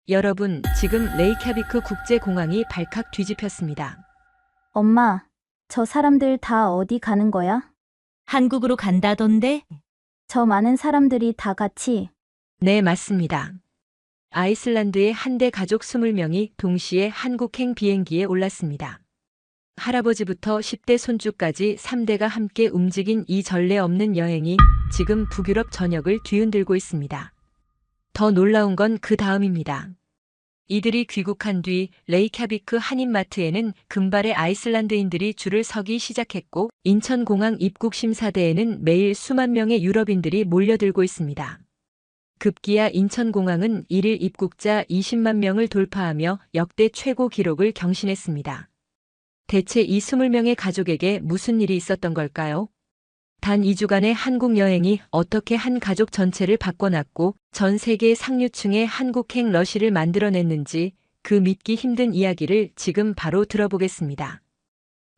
여러분, 지금 레이캬비크 국제공항이 발칵 뒤집혔습니다. 엄마, 저 사람들 다 어디 가는 거야? 한국으로 간다던데? 저 많은 사람들이 다 같이. 네, 맞습니다. 아이슬란드의 한 대 가족 20명이 동시에 한국행 비행기에 올랐습니다. 할아버지부터 10대 손주까지 3대가 함께 움직인 이 전례 없는 여행이 지금 북유럽 전역을 뒤흔들고 있습니다. 더 놀라운 건 그 다음입니다. 이들이 귀국한 뒤 레이캬비크 한인마트에는 금발의 아이슬란드인들이 줄을 서기 시작했고, 인천공항 입국 심사대에는 매일 수만 명의 유럽인들이 몰려들고 있습니다. 급기야 인천공항은 1일 입국자 20만 명을 돌파하며 역대 최고 기록을 경신했습니다. 대체 이 20명의 가족에게 무슨 일이 있었던 걸까요? 단 2주간의 한국 여행이 어떻게 한 가족 전체를 바꿔놨고 전 세계 상류층의 한국행 러시를 만들어냈는지, 그 믿기 힘든 이야기를 지금 바로 들어보겠습니다.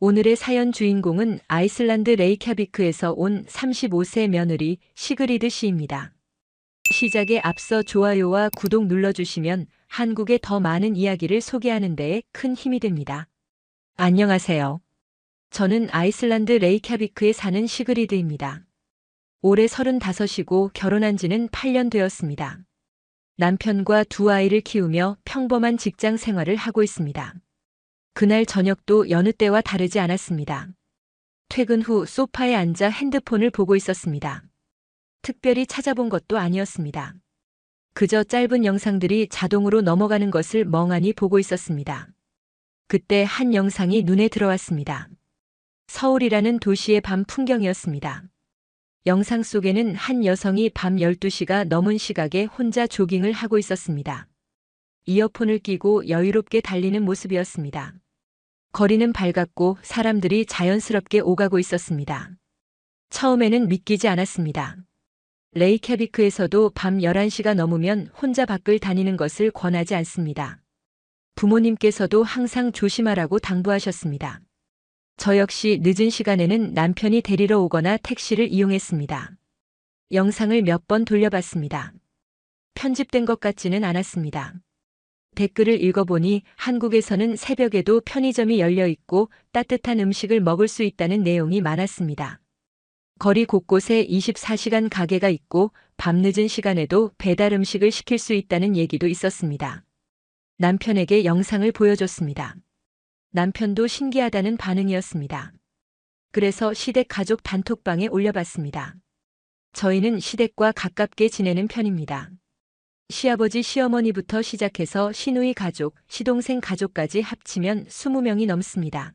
오늘의 사연 주인공은 아이슬란드 레이캬비크에서 온 35세 며느리 시그리드 씨입니다. 시작에 앞서 좋아요와 구독 눌러주시면 한국의 더 많은 이야기를 소개하는 데에 큰 힘이 됩니다. 안녕하세요. 저는 아이슬란드 레이캬비크에 사는 시그리드입니다. 올해 35이고 결혼한 지는 8년 되었습니다. 남편과 두 아이를 키우며 평범한 직장 생활을 하고 있습니다. 그날 저녁도 여느 때와 다르지 않았습니다. 퇴근 후 소파에 앉아 핸드폰을 보고 있었습니다. 특별히 찾아본 것도 아니었습니다. 그저 짧은 영상들이 자동으로 넘어가는 것을 멍하니 보고 있었습니다. 그때 한 영상이 눈에 들어왔습니다. 서울이라는 도시의 밤 풍경이었습니다. 영상 속에는 한 여성이 밤 12시가 넘은 시각에 혼자 조깅을 하고 있었습니다. 이어폰을 끼고 여유롭게 달리는 모습이었습니다. 거리는 밝았고 사람들이 자연스럽게 오가고 있었습니다. 처음에는 믿기지 않았습니다. 레이캬비크에서도 밤 11시가 넘으면 혼자 밖을 다니는 것을 권하지 않습니다. 부모님께서도 항상 조심하라고 당부하셨습니다. 저 역시 늦은 시간에는 남편이 데리러 오거나 택시를 이용했습니다. 영상을 몇 번 돌려봤습니다. 편집된 것 같지는 않았습니다. 댓글을 읽어보니 한국에서는 새벽에도 편의점이 열려 있고 따뜻한 음식을 먹을 수 있다는 내용이 많았습니다. 거리 곳곳에 24시간 가게가 있고 밤늦은 시간에도 배달 음식을 시킬 수 있다는 얘기도 있었습니다. 남편에게 영상을 보여줬습니다. 남편도 신기하다는 반응이었습니다. 그래서 시댁 가족 단톡방에 올려봤습니다. 저희는 시댁과 가깝게 지내는 편입니다. 시아버지 시어머니부터 시작해서 시누이 가족, 시동생 가족까지 합치면 20명이 넘습니다.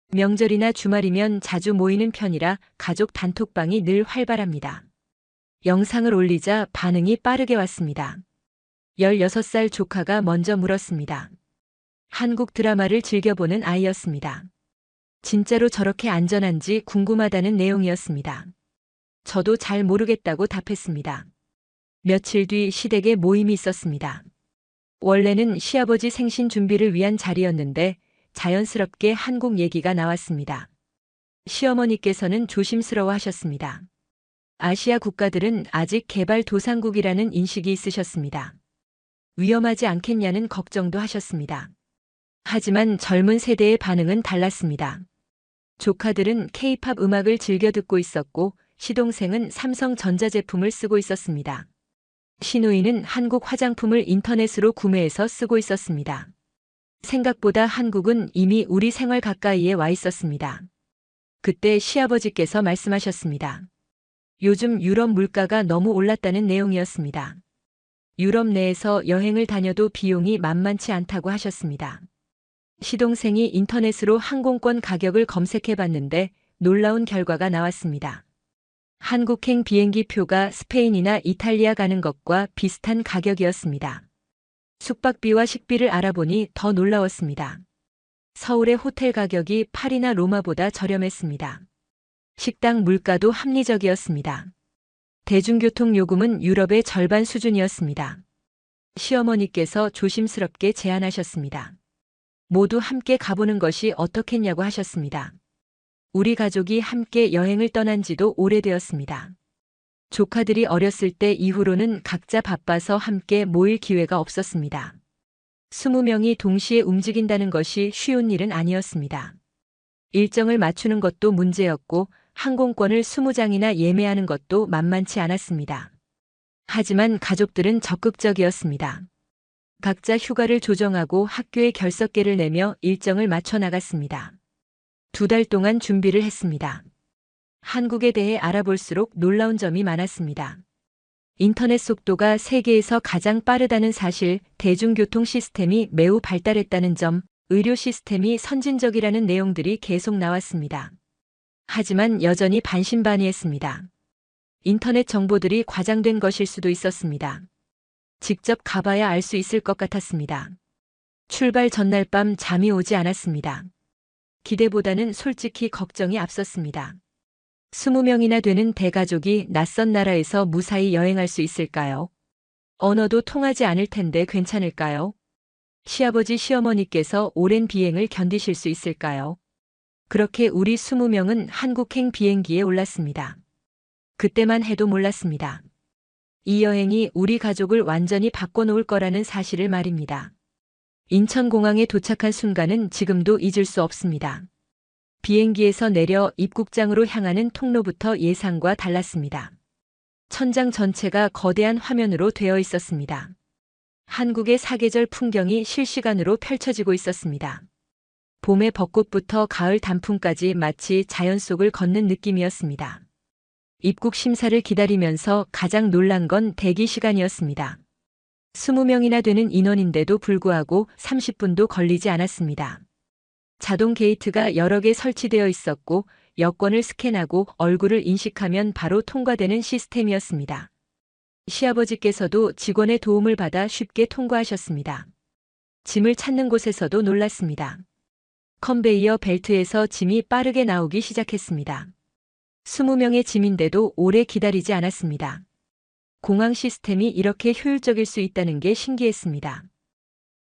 명절이나 주말이면 자주 모이는 편이라 가족 단톡방이 늘 활발합니다. 영상을 올리자 반응이 빠르게 왔습니다. 16살 조카가 먼저 물었습니다. 한국 드라마를 즐겨보는 아이였습니다. 진짜로 저렇게 안전한지 궁금하다는 내용이었습니다. 저도 잘 모르겠다고 답했습니다. 며칠 뒤 시댁에 모임이 있었습니다. 원래는 시아버지 생신 준비를 위한 자리였는데 자연스럽게 한국 얘기가 나왔습니다. 시어머니께서는 조심스러워 하셨습니다. 아시아 국가들은 아직 개발도상국이라는 인식이 있으셨습니다. 위험하지 않겠냐는 걱정도 하셨습니다. 하지만 젊은 세대의 반응은 달랐습니다. 조카들은 K-팝 음악을 즐겨 듣고 있었고 시동생은 삼성전자 제품을 쓰고 있었습니다. 시누이는 한국 화장품을 인터넷으로 구매해서 쓰고 있었습니다. 생각보다 한국은 이미 우리 생활 가까이에 와 있었습니다. 그때 시아버지께서 말씀하셨습니다. 요즘 유럽 물가가 너무 올랐다는 내용이었습니다. 유럽 내에서 여행을 다녀도 비용이 만만치 않다고 하셨습니다. 시동생이 인터넷으로 항공권 가격을 검색해 봤는데 놀라운 결과가 나왔습니다. 한국행 비행기 표가 스페인이나 이탈리아 가는 것과 비슷한 가격이었습니다. 숙박비와 식비를 알아보니 더 놀라웠습니다. 서울의 호텔 가격이 파리나 로마보다 저렴했습니다. 식당 물가도 합리적이었습니다. 대중교통 요금은 유럽의 절반 수준이었습니다. 시어머니께서 조심스럽게 제안하셨습니다. 모두 함께 가보는 것이 어떻겠냐고 하셨습니다. 우리 가족이 함께 여행을 떠난 지도 오래되었습니다. 조카들이 어렸을 때 이후로는 각자 바빠서 함께 모일 기회가 없었습니다. 20명이 동시에 움직인다는 것이 쉬운 일은 아니었습니다. 일정을 맞추는 것도 문제였고 항공권을 20장이나 예매하는 것도 만만치 않았습니다. 하지만 가족들은 적극적이었습니다. 각자 휴가를 조정하고 학교에 결석계를 내며 일정을 맞춰 나갔습니다. 2달 동안 준비를 했습니다. 한국에 대해 알아볼수록 놀라운 점이 많았습니다. 인터넷 속도가 세계에서 가장 빠르다는 사실, 대중교통 시스템이 매우 발달했다는 점, 의료 시스템이 선진적이라는 내용들이 계속 나왔습니다. 하지만 여전히 반신반의했습니다. 인터넷 정보들이 과장된 것일 수도 있었습니다. 직접 가봐야 알 수 있을 것 같았습니다. 출발 전날 밤 잠이 오지 않았습니다. 기대보다는 솔직히 걱정이 앞섰습니다. 20명이나 되는 대가족이 낯선 나라에서 무사히 여행할 수 있을까요? 언어도 통하지 않을 텐데 괜찮을까요? 시아버지 시어머니께서 오랜 비행을 견디실 수 있을까요? 그렇게 우리 20명은 한국행 비행기에 올랐습니다. 그때만 해도 몰랐습니다. 이 여행이 우리 가족을 완전히 바꿔놓을 거라는 사실을 말입니다. 인천공항에 도착한 순간은 지금도 잊을 수 없습니다. 비행기에서 내려 입국장으로 향하는 통로부터 예상과 달랐습니다. 천장 전체가 거대한 화면으로 되어 있었습니다. 한국의 사계절 풍경이 실시간으로 펼쳐지고 있었습니다. 봄의 벚꽃부터 가을 단풍까지 마치 자연 속을 걷는 느낌이었습니다. 입국 심사를 기다리면서 가장 놀란 건 대기 시간이었습니다. 20명이나 되는 인원인데도 불구하고 30분도 걸리지 않았습니다. 자동 게이트가 여러 개 설치되어 있었고 여권을 스캔하고 얼굴을 인식하면 바로 통과되는 시스템이었습니다. 시아버지께서도 직원의 도움을 받아 쉽게 통과하셨습니다. 짐을 찾는 곳에서도 놀랐습니다. 컨베이어 벨트에서 짐이 빠르게 나오기 시작했습니다. 20명의 짐인데도 오래 기다리지 않았습니다. 공항 시스템이 이렇게 효율적일 수 있다는 게 신기했습니다.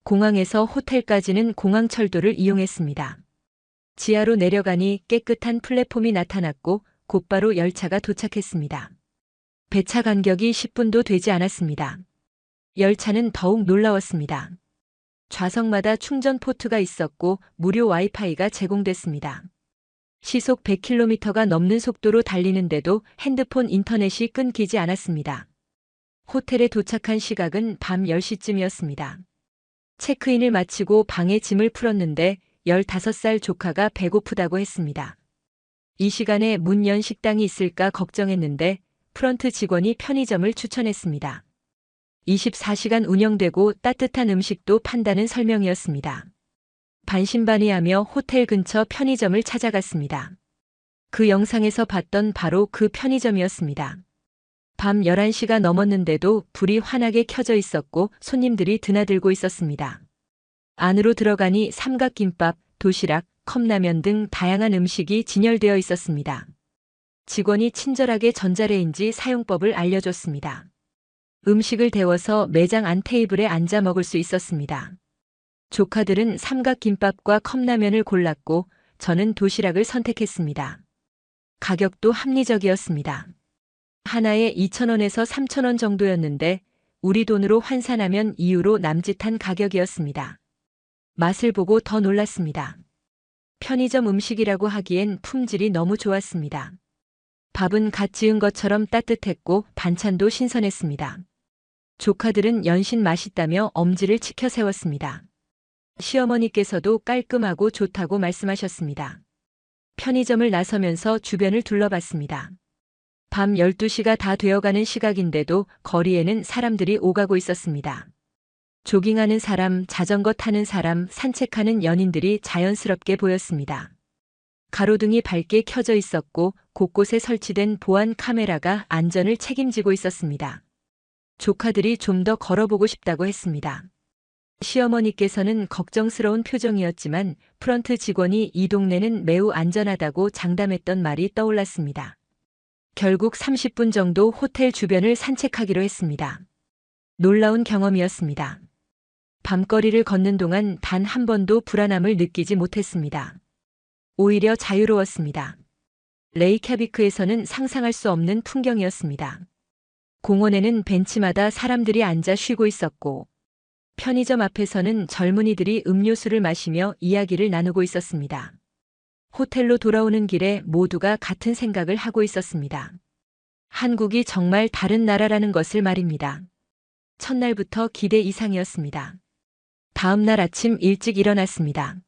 공항에서 호텔까지는 공항철도를 이용했습니다. 지하로 내려가니 깨끗한 플랫폼이 나타났고 곧바로 열차가 도착했습니다. 배차 간격이 10분도 되지 않았습니다. 열차는 더욱 놀라웠습니다. 좌석마다 충전 포트가 있었고 무료 와이파이가 제공됐습니다. 시속 100km가 넘는 속도로 달리는데도 핸드폰 인터넷이 끊기지 않았습니다. 호텔에 도착한 시각은 밤 10시쯤이었습니다. 체크인을 마치고 방에 짐을 풀었는데 15살 조카가 배고프다고 했습니다. 이 시간에 문 연 식당이 있을까 걱정했는데 프런트 직원이 편의점을 추천했습니다. 24시간 운영되고 따뜻한 음식도 판다는 설명이었습니다. 반신반의하며 호텔 근처 편의점을 찾아갔습니다. 그 영상에서 봤던 바로 그 편의점이었습니다. 밤 11시가 넘었는데도 불이 환하게 켜져 있었고 손님들이 드나들고 있었습니다. 안으로 들어가니 삼각김밥, 도시락, 컵라면 등 다양한 음식이 진열되어 있었습니다. 직원이 친절하게 전자레인지 사용법을 알려줬습니다. 음식을 데워서 매장 안 테이블에 앉아 먹을 수 있었습니다. 조카들은 삼각김밥과 컵라면을 골랐고 저는 도시락을 선택했습니다. 가격도 합리적이었습니다. 하나에 2,000원에서 3,000원 정도였는데 우리 돈으로 환산하면 이유로 남짓한 가격이었습니다. 맛을 보고 더 놀랐습니다. 편의점 음식이라고 하기엔 품질이 너무 좋았습니다. 밥은 갓 지은 것처럼 따뜻했고 반찬도 신선했습니다. 조카들은 연신 맛있다며 엄지를 치켜 세웠습니다. 시어머니께서도 깔끔하고 좋다고 말씀하셨습니다. 편의점을 나서면서 주변을 둘러봤습니다. 밤 12시가 다 되어가는 시각인데도 거리에는 사람들이 오가고 있었습니다. 조깅하는 사람, 자전거 타는 사람, 산책하는 연인들이 자연스럽게 보였습니다. 가로등이 밝게 켜져 있었고 곳곳에 설치된 보안 카메라가 안전을 책임지고 있었습니다. 조카들이 좀 더 걸어보고 싶다고 했습니다. 시어머니께서는 걱정스러운 표정이었지만 프런트 직원이 이 동네는 매우 안전하다고 장담했던 말이 떠올랐습니다. 결국 30분 정도 호텔 주변을 산책하기로 했습니다. 놀라운 경험이었습니다. 밤거리를 걷는 동안 단 한 번도 불안함을 느끼지 못했습니다. 오히려 자유로웠습니다. 레이캬비크에서는 상상할 수 없는 풍경이었습니다. 공원에는 벤치마다 사람들이 앉아 쉬고 있었고, 편의점 앞에서는 젊은이들이 음료수를 마시며 이야기를 나누고 있었습니다. 호텔로 돌아오는 길에 모두가 같은 생각을 하고 있었습니다. 한국이 정말 다른 나라라는 것을 말입니다. 첫날부터 기대 이상이었습니다. 다음 날 아침 일찍 일어났습니다.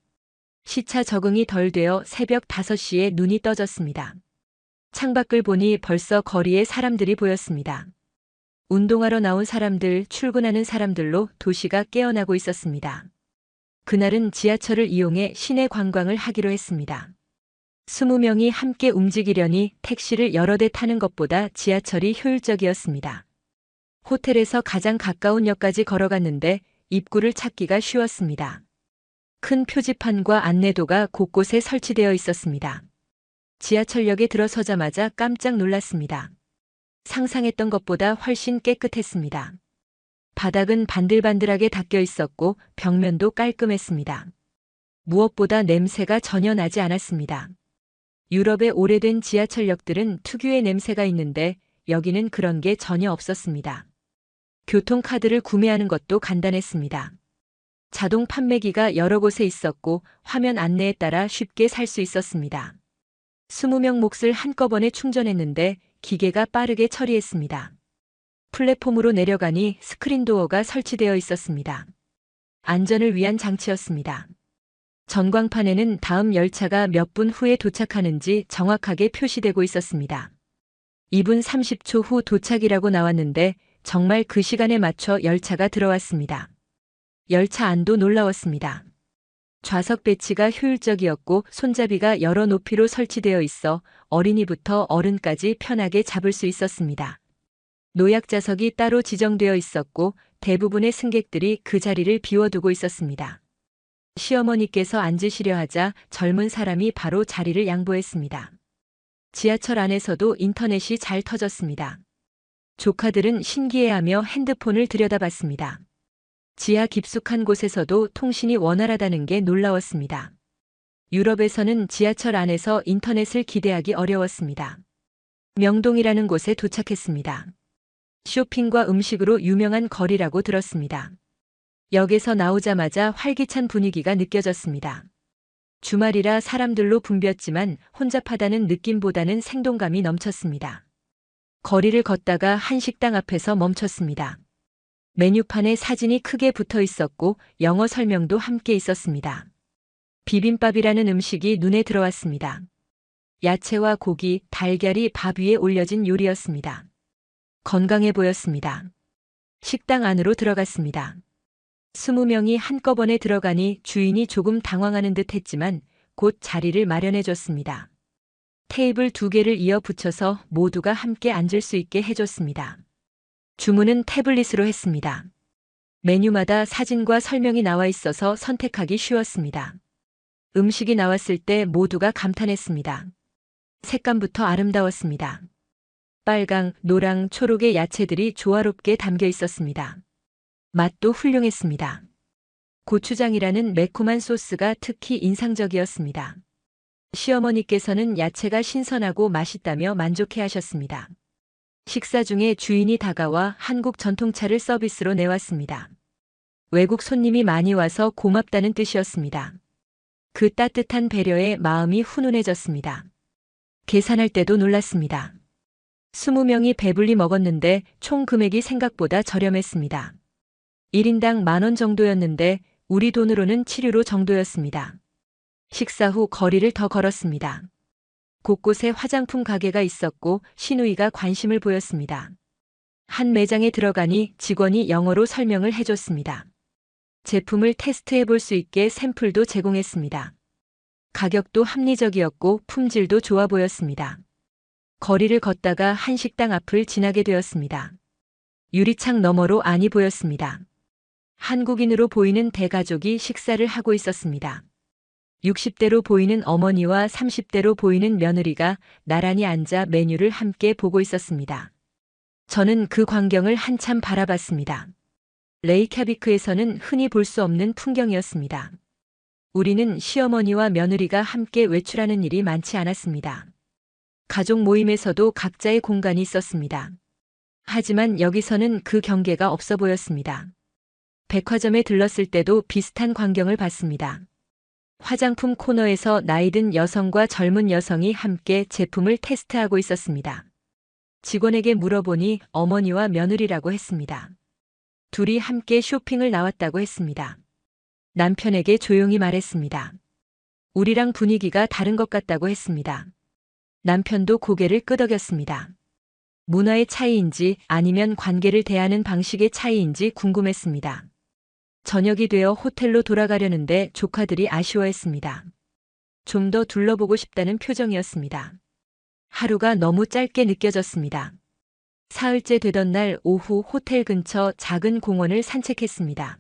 시차 적응이 덜 되어 새벽 5시에 눈이 떠졌습니다. 창밖을 보니 벌써 거리에 사람들이 보였습니다. 운동하러 나온 사람들, 출근하는 사람들로 도시가 깨어나고 있었습니다. 그날은 지하철을 이용해 시내 관광을 하기로 했습니다. 20명이 함께 움직이려니 택시를 여러 대 타는 것보다 지하철이 효율적이었습니다. 호텔에서 가장 가까운 역까지 걸어갔는데 입구를 찾기가 쉬웠습니다. 큰 표지판과 안내도가 곳곳에 설치되어 있었습니다. 지하철역에 들어서자마자 깜짝 놀랐습니다. 상상했던 것보다 훨씬 깨끗했습니다. 바닥은 반들반들하게 닦여 있었고 벽면도 깔끔했습니다. 무엇보다 냄새가 전혀 나지 않았습니다. 유럽의 오래된 지하철역들은 특유의 냄새가 있는데 여기는 그런 게 전혀 없었습니다. 교통카드를 구매하는 것도 간단했습니다. 자동 판매기가 여러 곳에 있었고 화면 안내에 따라 쉽게 살 수 있었습니다. 20명 몫을 한꺼번에 충전했는데 기계가 빠르게 처리했습니다. 플랫폼으로 내려가니 스크린 도어가 설치되어 있었습니다. 안전을 위한 장치였습니다. 전광판에는 다음 열차가 몇 분 후에 도착하는지 정확하게 표시되고 있었습니다. 2분 30초 후 도착이라고 나왔는데 정말 그 시간에 맞춰 열차가 들어왔습니다. 열차 안도 놀라웠습니다. 좌석 배치가 효율적이었고 손잡이가 여러 높이로 설치되어 있어 어린이부터 어른까지 편하게 잡을 수 있었습니다. 노약자석이 따로 지정되어 있었고 대부분의 승객들이 그 자리를 비워두고 있었습니다. 시어머니께서 앉으시려 하자 젊은 사람이 바로 자리를 양보했습니다. 지하철 안에서도 인터넷이 잘 터졌습니다. 조카들은 신기해하며 핸드폰을 들여다봤습니다. 지하 깊숙한 곳에서도 통신이 원활하다는 게 놀라웠습니다. 유럽에서는 지하철 안에서 인터넷을 기대하기 어려웠습니다. 명동이라는 곳에 도착했습니다. 쇼핑과 음식으로 유명한 거리라고 들었습니다. 역에서 나오자마자 활기찬 분위기가 느껴졌습니다. 주말이라 사람들로 붐볐지만 혼잡하다는 느낌보다는 생동감이 넘쳤습니다. 거리를 걷다가 한 식당 앞에서 멈췄습니다. 메뉴판에 사진이 크게 붙어 있었고 영어 설명도 함께 있었습니다. 비빔밥이라는 음식이 눈에 들어왔습니다. 야채와 고기, 달걀이 밥 위에 올려진 요리였습니다. 건강해 보였습니다. 식당 안으로 들어갔습니다. 20명이 한꺼번에 들어가니 주인이 조금 당황하는 듯 했지만 곧 자리를 마련해 줬습니다. 테이블 2개를 이어 붙여서 모두가 함께 앉을 수 있게 해줬습니다. 주문은 태블릿으로 했습니다. 메뉴마다 사진과 설명이 나와 있어서 선택하기 쉬웠습니다. 음식이 나왔을 때 모두가 감탄했습니다. 색감부터 아름다웠습니다. 빨강, 노랑, 초록의 야채들이 조화롭게 담겨 있었습니다. 맛도 훌륭했습니다. 고추장이라는 매콤한 소스가 특히 인상적이었습니다. 시어머니께서는 야채가 신선하고 맛있다며 만족해 하셨습니다. 식사 중에 주인이 다가와 한국 전통차를 서비스로 내왔습니다. 외국 손님이 많이 와서 고맙다는 뜻이었습니다. 그 따뜻한 배려에 마음이 훈훈해졌습니다. 계산할 때도 놀랐습니다. 20명이 배불리 먹었는데 총 금액이 생각보다 저렴했습니다. 1인당 10,000원 정도였는데 우리 돈으로는 7유로 정도였습니다. 식사 후 거리를 더 걸었습니다. 곳곳에 화장품 가게가 있었고 시누이가 관심을 보였습니다. 한 매장에 들어가니 직원이 영어로 설명을 해줬습니다. 제품을 테스트해 볼 수 있게 샘플도 제공했습니다. 가격도 합리적이었고 품질도 좋아 보였습니다. 거리를 걷다가 한 식당 앞을 지나게 되었습니다. 유리창 너머로 안이 보였습니다. 한국인으로 보이는 대가족이 식사를 하고 있었습니다. 60대로 보이는 어머니와 30대로 보이는 며느리가 나란히 앉아 메뉴를 함께 보고 있었습니다. 저는 그 광경을 한참 바라봤습니다. 레이캬비크에서는 흔히 볼 수 없는 풍경이었습니다. 우리는 시어머니와 며느리가 함께 외출하는 일이 많지 않았습니다. 가족 모임에서도 각자의 공간이 있었습니다. 하지만 여기서는 그 경계가 없어 보였습니다. 백화점에 들렀을 때도 비슷한 광경을 봤습니다. 화장품 코너에서 나이든 여성과 젊은 여성이 함께 제품을 테스트하고 있었습니다. 직원에게 물어보니 어머니와 며느리라고 했습니다. 둘이 함께 쇼핑을 나왔다고 했습니다. 남편에게 조용히 말했습니다. 우리랑 분위기가 다른 것 같다고 했습니다. 남편도 고개를 끄덕였습니다. 문화의 차이인지 아니면 관계를 대하는 방식의 차이인지 궁금했습니다. 저녁이 되어 호텔로 돌아가려는데 조카들이 아쉬워했습니다. 좀 더 둘러보고 싶다는 표정이었습니다. 하루가 너무 짧게 느껴졌습니다. 사흘째 되던 날 오후 호텔 근처 작은 공원을 산책했습니다.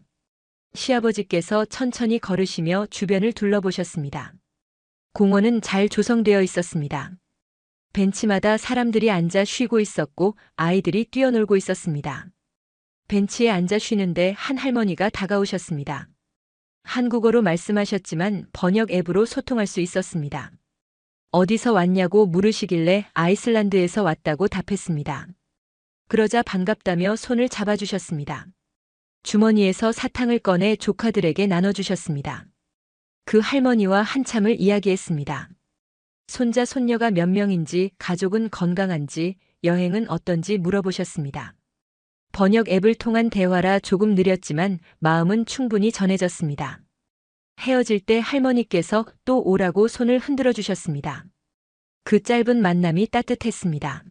시아버지께서 천천히 걸으시며 주변을 둘러보셨습니다. 공원은 잘 조성되어 있었습니다. 벤치마다 사람들이 앉아 쉬고 있었고 아이들이 뛰어놀고 있었습니다. 벤치에 앉아 쉬는데 한 할머니가 다가오셨습니다. 한국어로 말씀하셨지만 번역 앱으로 소통할 수 있었습니다. 어디서 왔냐고 물으시길래 아이슬란드에서 왔다고 답했습니다. 그러자 반갑다며 손을 잡아주셨습니다. 주머니에서 사탕을 꺼내 조카들에게 나눠주셨습니다. 그 할머니와 한참을 이야기했습니다. 손자 손녀가 몇 명인지, 가족은 건강한지, 여행은 어떤지 물어보셨습니다. 번역 앱을 통한 대화라 조금 느렸지만 마음은 충분히 전해졌습니다. 헤어질 때 할머니께서 또 오라고 손을 흔들어 주셨습니다. 그 짧은 만남이 따뜻했습니다.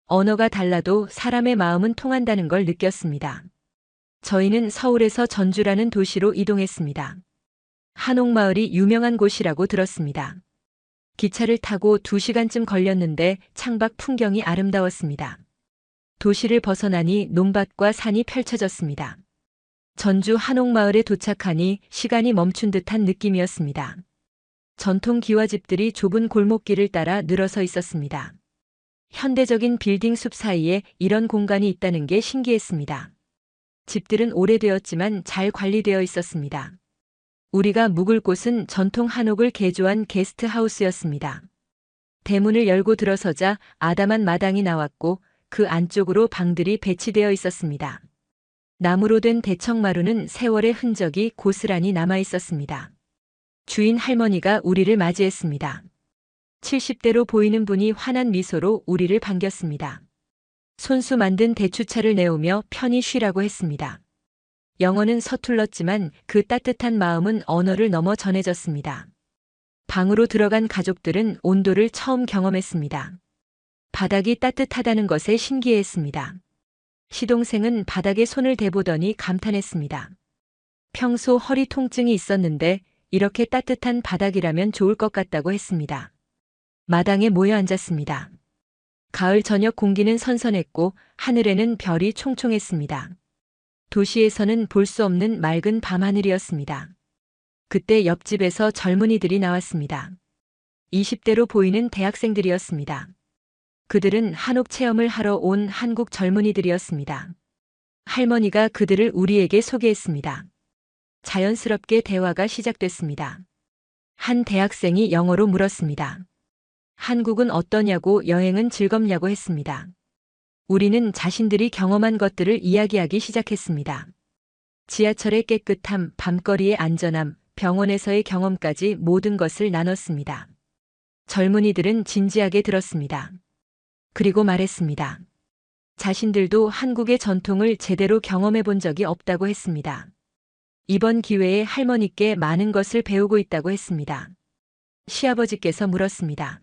언어가 달라도 사람의 마음은 통한다는 걸 느꼈습니다. 저희는 서울에서 전주라는 도시로 이동했습니다. 한옥마을이 유명한 곳이라고 들었습니다. 기차를 타고 2시간쯤 걸렸는데 창밖 풍경이 아름다웠습니다. 도시를 벗어나니 논밭과 산이 펼쳐졌습니다. 전주 한옥마을에 도착하니 시간이 멈춘 듯한 느낌이었습니다. 전통 기와집들이 좁은 골목길을 따라 늘어서 있었습니다. 현대적인 빌딩 숲 사이에 이런 공간이 있다는 게 신기했습니다. 집들은 오래되었지만 잘 관리되어 있었습니다. 우리가 묵을 곳은 전통 한옥을 개조한 게스트하우스였습니다. 대문을 열고 들어서자 아담한 마당이 나왔고 그 안쪽으로 방들이 배치되어 있었습니다. 나무로 된 대청마루는 세월의 흔적이 고스란히 남아 있었습니다. 주인 할머니가 우리를 맞이했습니다. 70대로 보이는 분이 환한 미소로 우리를 반겼습니다. 손수 만든 대추차를 내오며 편히 쉬라고 했습니다. 영어는 서툴렀지만 그 따뜻한 마음은 언어를 넘어 전해졌습니다. 방으로 들어간 가족들은 온도를 처음 경험했습니다. 바닥이 따뜻하다는 것에 신기해했습니다. 시동생은 바닥에 손을 대보더니 감탄했습니다. 평소 허리 통증이 있었는데 이렇게 따뜻한 바닥이라면 좋을 것 같다고 했습니다. 마당에 모여 앉았습니다. 가을 저녁 공기는 선선했고 하늘에는 별이 총총했습니다. 도시에서는 볼 수 없는 맑은 밤하늘이었습니다. 그때 옆집에서 젊은이들이 나왔습니다. 20대로 보이는 대학생들이었습니다. 그들은 한옥 체험을 하러 온 한국 젊은이들이었습니다. 할머니가 그들을 우리에게 소개했습니다. 자연스럽게 대화가 시작됐습니다. 한 대학생이 영어로 물었습니다. 한국은 어떠냐고, 여행은 즐겁냐고 했습니다. 우리는 자신들이 경험한 것들을 이야기하기 시작했습니다. 지하철의 깨끗함, 밤거리의 안전함, 병원에서의 경험까지 모든 것을 나눴습니다. 젊은이들은 진지하게 들었습니다. 그리고 말했습니다. 자신들도 한국의 전통을 제대로 경험해 본 적이 없다고 했습니다. 이번 기회에 할머니께 많은 것을 배우고 있다고 했습니다. 시아버지께서 물었습니다.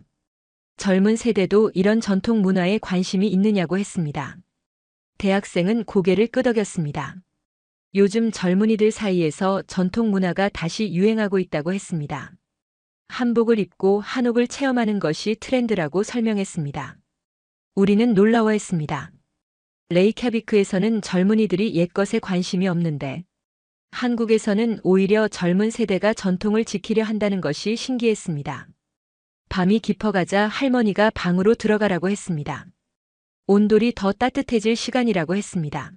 젊은 세대도 이런 전통 문화에 관심이 있느냐고 했습니다. 대학생은 고개를 끄덕였습니다. 요즘 젊은이들 사이에서 전통 문화가 다시 유행하고 있다고 했습니다. 한복을 입고 한옥을 체험하는 것이 트렌드라고 설명했습니다. 우리는 놀라워했습니다. 레이캬비크에서는 젊은이들이 옛것에 관심이 없는데 한국에서는 오히려 젊은 세대가 전통을 지키려 한다는 것이 신기했습니다. 밤이 깊어가자 할머니가 방으로 들어가라고 했습니다. 온돌이 더 따뜻해질 시간이라고 했습니다.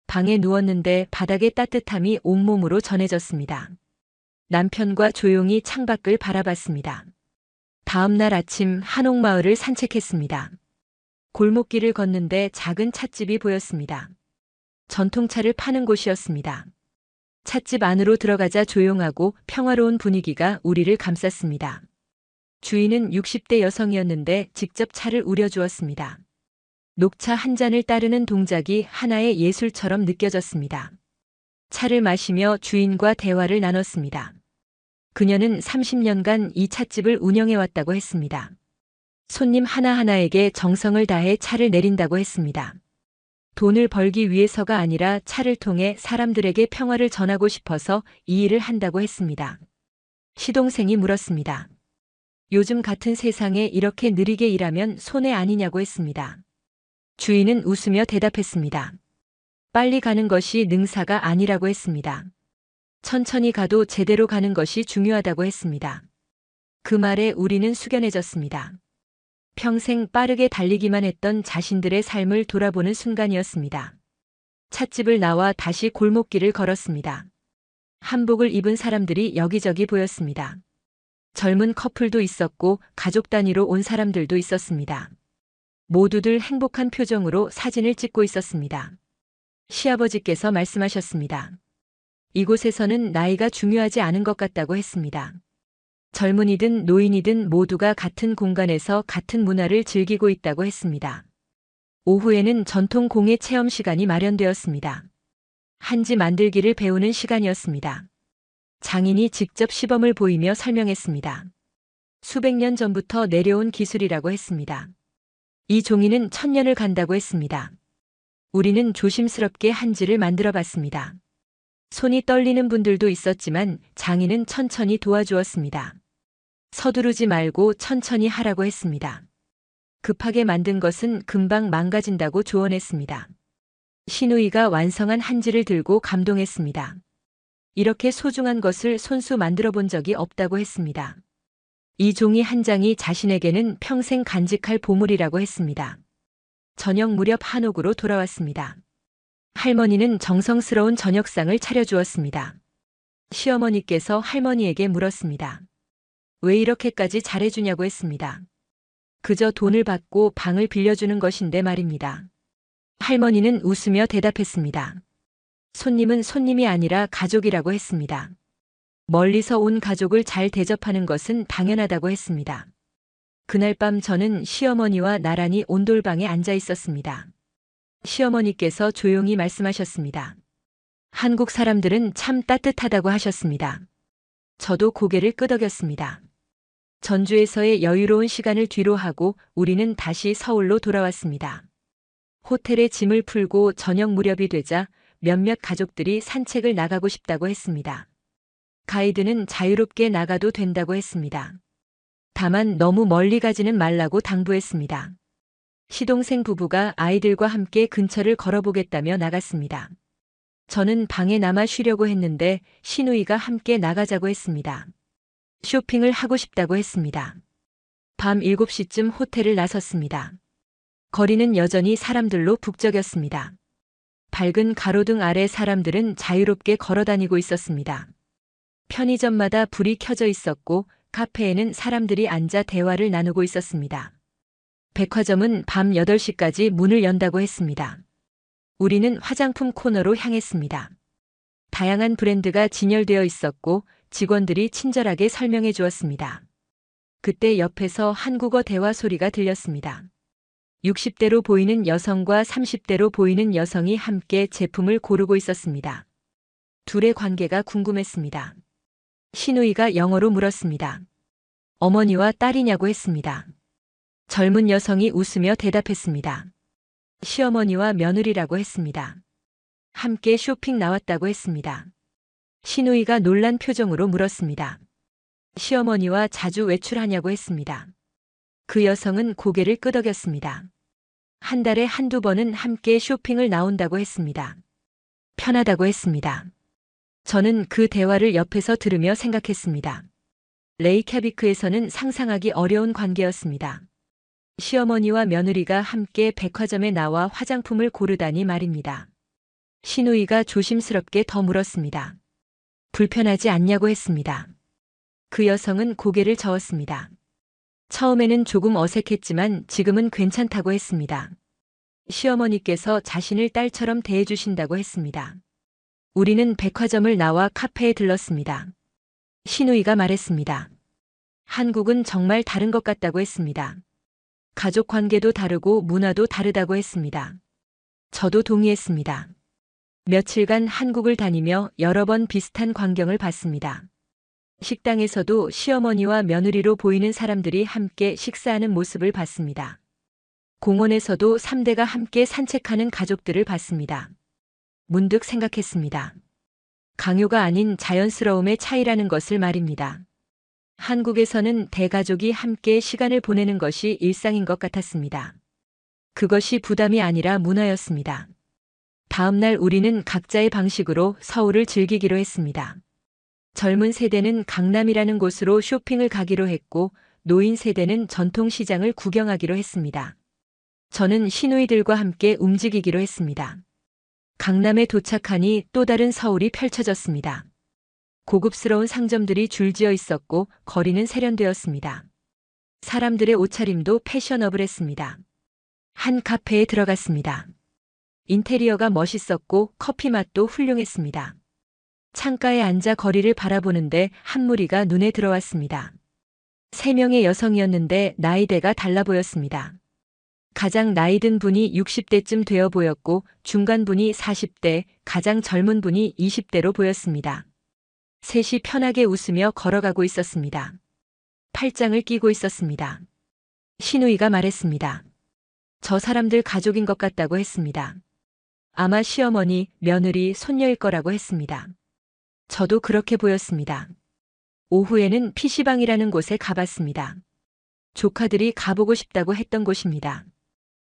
방에 누웠는데 바닥의 따뜻함이 온몸으로 전해졌습니다. 남편과 조용히 창밖을 바라봤습니다. 다음 날 아침 한옥마을을 산책했습니다. 골목길을 걷는데 작은 찻집이 보였습니다. 전통차를 파는 곳이었습니다. 찻집 안으로 들어가자 조용하고 평화로운 분위기가 우리를 감쌌습니다. 주인은 60대 여성이었는데 직접 차를 우려주었습니다. 녹차 한 잔을 따르는 동작이 하나의 예술처럼 느껴졌습니다. 차를 마시며 주인과 대화를 나눴습니다. 그녀는 30년간 이 찻집을 운영해왔다고 했습니다. 손님 하나하나에게 정성을 다해 차를 내린다고 했습니다. 돈을 벌기 위해서가 아니라 차를 통해 사람들에게 평화를 전하고 싶어서 이 일을 한다고 했습니다. 시동생이 물었습니다. 요즘 같은 세상에 이렇게 느리게 일하면 손해 아니냐고 했습니다. 주인은 웃으며 대답했습니다. 빨리 가는 것이 능사가 아니라고 했습니다. 천천히 가도 제대로 가는 것이 중요하다고 했습니다. 그 말에 우리는 숙연해졌습니다. 평생 빠르게 달리기만 했던 자신들의 삶을 돌아보는 순간이었습니다. 찻집을 나와 다시 골목길을 걸었습니다. 한복을 입은 사람들이 여기저기 보였습니다. 젊은 커플도 있었고 가족 단위로 온 사람들도 있었습니다. 모두들 행복한 표정으로 사진을 찍고 있었습니다. 시아버지께서 말씀하셨습니다. 이곳에서는 나이가 중요하지 않은 것 같다고 했습니다. 젊은이든 노인이든 모두가 같은 공간에서 같은 문화를 즐기고 있다고 했습니다. 오후에는 전통 공예 체험 시간이 마련되었습니다. 한지 만들기를 배우는 시간이었습니다. 장인이 직접 시범을 보이며 설명했습니다. 수백 년 전부터 내려온 기술이라고 했습니다. 이 종이는 1000년을 간다고 했습니다. 우리는 조심스럽게 한지를 만들어 봤습니다. 손이 떨리는 분들도 있었지만 장인은 천천히 도와주었습니다. 서두르지 말고 천천히 하라고 했습니다. 급하게 만든 것은 금방 망가진다고 조언했습니다. 시누이가 완성한 한지를 들고 감동했습니다. 이렇게 소중한 것을 손수 만들어 본 적이 없다고 했습니다. 이 종이 한 장이 자신에게는 평생 간직할 보물이라고 했습니다. 저녁 무렵 한옥으로 돌아왔습니다. 할머니는 정성스러운 저녁상을 차려주었습니다. 시어머니께서 할머니에게 물었습니다. 왜 이렇게까지 잘해주냐고 했습니다. 그저 돈을 받고 방을 빌려주는 것인데 말입니다. 할머니는 웃으며 대답했습니다. 손님은 손님이 아니라 가족이라고 했습니다. 멀리서 온 가족을 잘 대접하는 것은 당연하다고 했습니다. 그날 밤 저는 시어머니와 나란히 온돌방에 앉아 있었습니다. 시어머니께서 조용히 말씀하셨습니다. 한국 사람들은 참 따뜻하다고 하셨습니다. 저도 고개를 끄덕였습니다. 전주에서의 여유로운 시간을 뒤로 하고 우리는 다시 서울로 돌아왔습니다. 호텔에 짐을 풀고 저녁 무렵이 되자 몇몇 가족들이 산책을 나가고 싶다고 했습니다. 가이드는 자유롭게 나가도 된다고 했습니다. 다만 너무 멀리 가지는 말라고 당부했습니다. 시동생 부부가 아이들과 함께 근처를 걸어보겠다며 나갔습니다. 저는 방에 남아 쉬려고 했는데 시누이가 함께 나가자고 했습니다. 쇼핑을 하고 싶다고 했습니다. 밤 7시쯤 호텔을 나섰습니다. 거리는 여전히 사람들로 북적였습니다. 밝은 가로등 아래 사람들은 자유롭게 걸어다니고 있었습니다. 편의점마다 불이 켜져 있었고 카페에는 사람들이 앉아 대화를 나누고 있었습니다. 백화점은 밤 8시까지 문을 연다고 했습니다. 우리는 화장품 코너로 향했습니다. 다양한 브랜드가 진열되어 있었고 직원들이 친절하게 설명해 주었습니다. 그때 옆에서 한국어 대화 소리가 들렸습니다. 60대로 보이는 여성과 30대로 보이는 여성이 함께 제품을 고르고 있었습니다. 둘의 관계가 궁금했습니다. 시누이가 영어로 물었습니다. 어머니와 딸이냐고 했습니다. 젊은 여성이 웃으며 대답했습니다. 시어머니와 며느리라고 했습니다. 함께 쇼핑 나왔다고 했습니다. 시누이가 놀란 표정으로 물었습니다. 시어머니와 자주 외출하냐고 했습니다. 그 여성은 고개를 끄덕였습니다. 한 달에 한두 번은 함께 쇼핑을 나온다고 했습니다. 편하다고 했습니다. 저는 그 대화를 옆에서 들으며 생각했습니다. 레이캬비크에서는 상상하기 어려운 관계였습니다. 시어머니와 며느리가 함께 백화점에 나와 화장품을 고르다니 말입니다. 시누이가 조심스럽게 더 물었습니다. 불편하지 않냐고 했습니다. 그 여성은 고개를 저었습니다. 처음에는 조금 어색했지만 지금은 괜찮다고 했습니다. 시어머니께서 자신을 딸처럼 대해주신다고 했습니다. 우리는 백화점을 나와 카페에 들렀습니다. 시누이가 말했습니다. 한국은 정말 다른 것 같다고 했습니다. 가족 관계도 다르고 문화도 다르다고 했습니다. 저도 동의했습니다. 며칠간 한국을 다니며 여러 번 비슷한 광경을 봤습니다. 식당에서도 시어머니와 며느리로 보이는 사람들이 함께 식사하는 모습을 봤습니다. 공원에서도 3대가 함께 산책하는 가족들을 봤습니다. 문득 생각했습니다. 강요가 아닌 자연스러움의 차이라는 것을 말입니다. 한국에서는 대가족이 함께 시간을 보내는 것이 일상인 것 같았습니다. 그것이 부담이 아니라 문화였습니다. 다음 날 우리는 각자의 방식으로 서울을 즐기기로 했습니다. 젊은 세대는 강남이라는 곳으로 쇼핑을 가기로 했고 노인 세대는 전통시장을 구경하기로 했습니다. 저는 시누이들과 함께 움직이기로 했습니다. 강남에 도착하니 또 다른 서울이 펼쳐졌습니다. 고급스러운 상점들이 줄지어 있었고 거리는 세련되었습니다. 사람들의 옷차림도 패셔너블했습니다. 한 카페에 들어갔습니다. 인테리어가 멋있었고 커피 맛도 훌륭했습니다. 창가에 앉아 거리를 바라보는데 한 무리가 눈에 들어왔습니다. 3명의 여성이었는데 나이대가 달라 보였습니다. 가장 나이 든 분이 60대쯤 되어 보였고 중간 분이 40대, 가장 젊은 분이 20대로 보였습니다. 셋이 편하게 웃으며 걸어가고 있었습니다. 팔짱을 끼고 있었습니다. 시누이가 말했습니다. 저 사람들 가족인 것 같다고 했습니다. 아마 시어머니, 며느리, 손녀일 거라고 했습니다. 저도 그렇게 보였습니다. 오후에는 PC방이라는 곳에 가봤습니다. 조카들이 가보고 싶다고 했던 곳입니다.